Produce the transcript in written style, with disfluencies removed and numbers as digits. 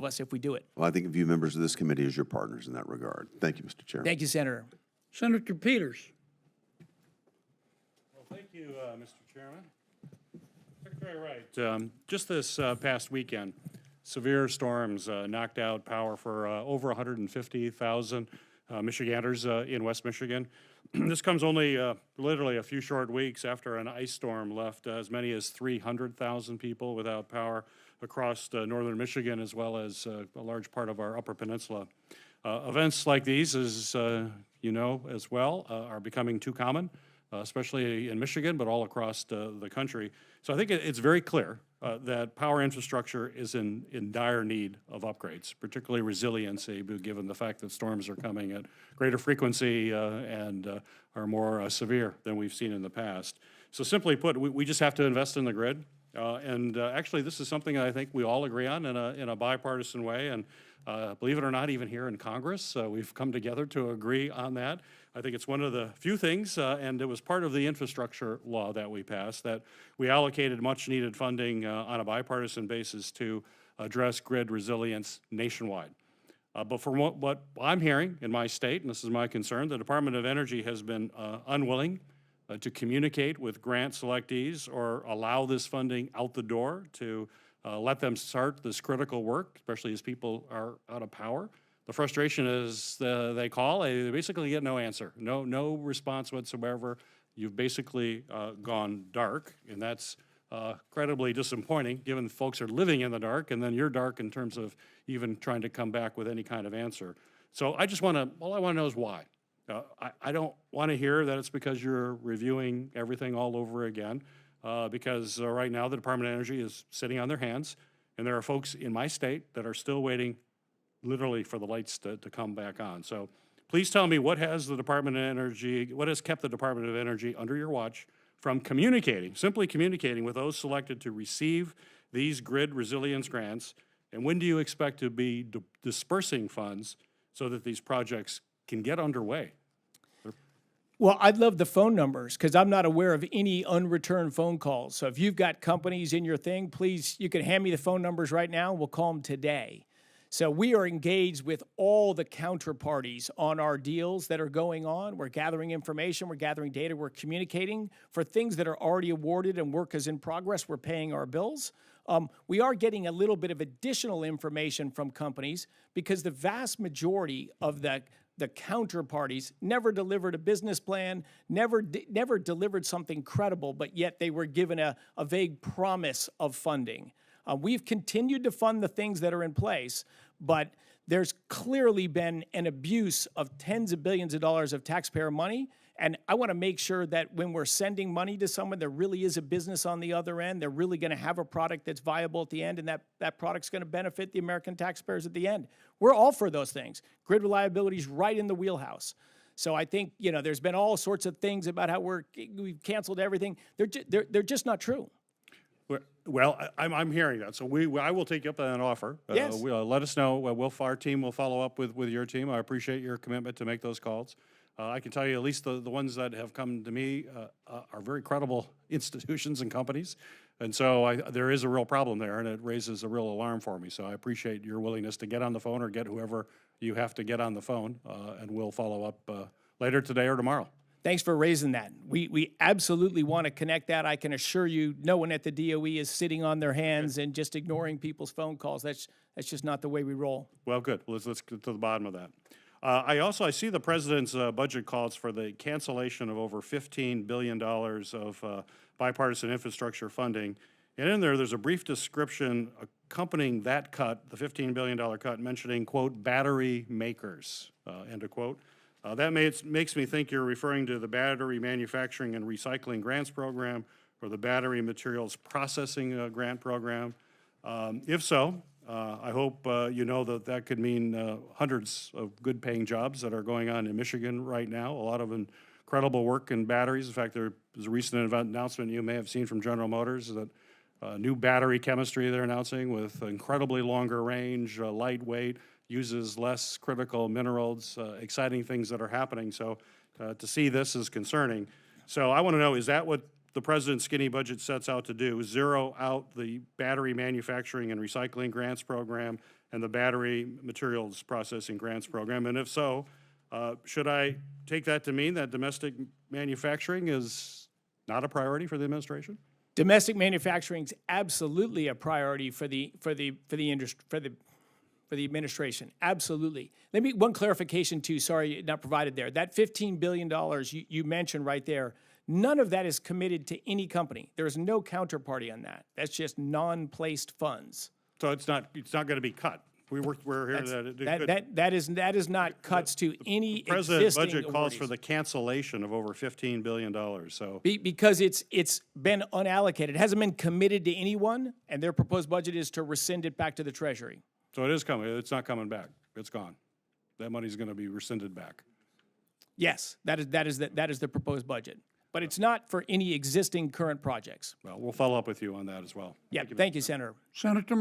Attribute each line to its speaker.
Speaker 1: of us if we do it.
Speaker 2: Well, I think of you members of this committee as your partners in that regard. Thank you, Mr. Chair.
Speaker 1: Thank you, Senator.
Speaker 3: Senator Peters.
Speaker 4: Well, thank you, Mr. Chairman. Secretary Wright, just this past weekend, severe storms knocked out power for over 150,000 Michiganders in West Michigan. This comes only literally a few short weeks after an ice storm left as many as 300,000 people without power across northern Michigan, as well as a large part of our Upper Peninsula. Events like these, as you know as well, are becoming too common, especially in Michigan, but all across the country. So I think it's very clear that power infrastructure is in dire need of upgrades, particularly resiliency, given the fact that storms are coming at greater frequency and are more severe than we've seen in the past. So simply put, we just have to invest in the grid. Actually, this is something I think we all agree on in a bipartisan way. And believe it or not, even here in Congress, we've come together to agree on that. I think it's one of the few things, and it was part of the infrastructure law that we passed, that we allocated much needed funding on a bipartisan basis to address grid resilience nationwide. But from what I'm hearing in my state, and this is my concern, the Department of Energy has been unwilling to communicate with grant selectees or allow this funding out the door to let them start this critical work, especially as people are out of power. The frustration is they call, they basically get no answer, no response whatsoever. You've basically gone dark, and that's incredibly disappointing given folks are living in the dark, and then you're dark in terms of even trying to come back with any kind of answer. So I just want to, all I want to know is why. I don't want to hear that it's because you're reviewing everything all over again, because right now the Department of Energy is sitting on their hands, and there are folks in my state that are still waiting literally for the lights to come back on. So please tell me what has the Department of Energy, what has kept the Department of Energy under your watch from communicating, simply communicating with those selected to receive these grid resilience grants, and when do you expect to be dispersing funds so that these projects can get underway?
Speaker 1: Well, I'd love the phone numbers because I'm not aware of any unreturned phone calls. So if you've got companies in your thing, please, you can hand me the phone numbers right now. We'll call them today. So we are engaged with all the counterparties on our deals that are going on. We're gathering information, we're gathering data, we're communicating for things that are already awarded and work is in progress. We're paying our bills. We are getting a little bit of additional information from companies because the vast majority of the counterparties never delivered a business plan, never delivered something credible, but yet they were given a vague promise of funding. We've continued to fund the things that are in place, but there's clearly been an abuse of tens of billions of dollars of taxpayer money. And I want to make sure that when we're sending money to someone, there really is a business on the other end. They're really going to have a product that's viable at the end, and that product's going to benefit the American taxpayers at the end. We're all for those things. Grid reliability is right in the wheelhouse. So I think, you know, there's been all sorts of things about how we've canceled everything. They're just not true.
Speaker 4: Well, I'm hearing that, so I will take you up on that offer.
Speaker 1: Yes.
Speaker 4: Let us know. Our team will follow up with your team. I appreciate your commitment to make those calls. I can tell you at least the ones that have come to me are very credible institutions and companies, and so there is a real problem there, and it raises a real alarm for me. So I appreciate your willingness to get on the phone or get whoever you have to get on the phone, and we'll follow up later today or tomorrow.
Speaker 1: Thanks for raising that. We absolutely want to connect that. I can assure you no one at the DOE is sitting on their hands and just ignoring people's phone calls. That's just not the way we roll.
Speaker 4: Well, good. Let's get to the bottom of that. I see the president's budget calls for the cancellation of over $15 billion of bipartisan infrastructure funding. And in there's a brief description accompanying that cut, the $15 billion cut, mentioning, quote, battery makers, end of quote. That makes me think you're referring to the Battery Manufacturing and Recycling Grants Program or the Battery Materials Processing Grant Program. If so, I hope you know that could mean hundreds of good-paying jobs that are going on in Michigan right now, a lot of incredible work in batteries. In fact, there was a recent announcement you may have seen from General Motors that new battery chemistry they're announcing with incredibly longer range, lightweight, uses less critical minerals, exciting things that are happening. So to see this is concerning. So I want to know, is that what the president's skinny budget sets out to do? Zero out the Battery Manufacturing and Recycling Grants Program and the Battery Materials Processing Grants Program? And if so, should I take that to mean that domestic manufacturing is not a priority for the administration?
Speaker 1: Domestic manufacturing is absolutely a priority for the administration. Absolutely. Let me one clarification too. Sorry, not provided there. That $15 billion you mentioned right there. None of that is committed to any company. There is no counterparty on that. That's just non-placed funds.
Speaker 4: So it's not going to be cut. We're here
Speaker 1: That is not cuts to any
Speaker 4: President's
Speaker 1: existing
Speaker 4: budget calls for
Speaker 1: awardees.
Speaker 4: the cancellation of over $15 billion. So
Speaker 1: Because it's been unallocated. It hasn't been committed to anyone, and their proposed budget is to rescind it back to the Treasury.
Speaker 4: so it is coming. It's not coming back. It's gone. That money's going to be rescinded back.
Speaker 1: Yes, that is the proposed budget. But it's not for any existing current projects.
Speaker 4: Well, we'll follow up with you on that as well.
Speaker 1: Yeah, thank you, Senator.
Speaker 3: Senator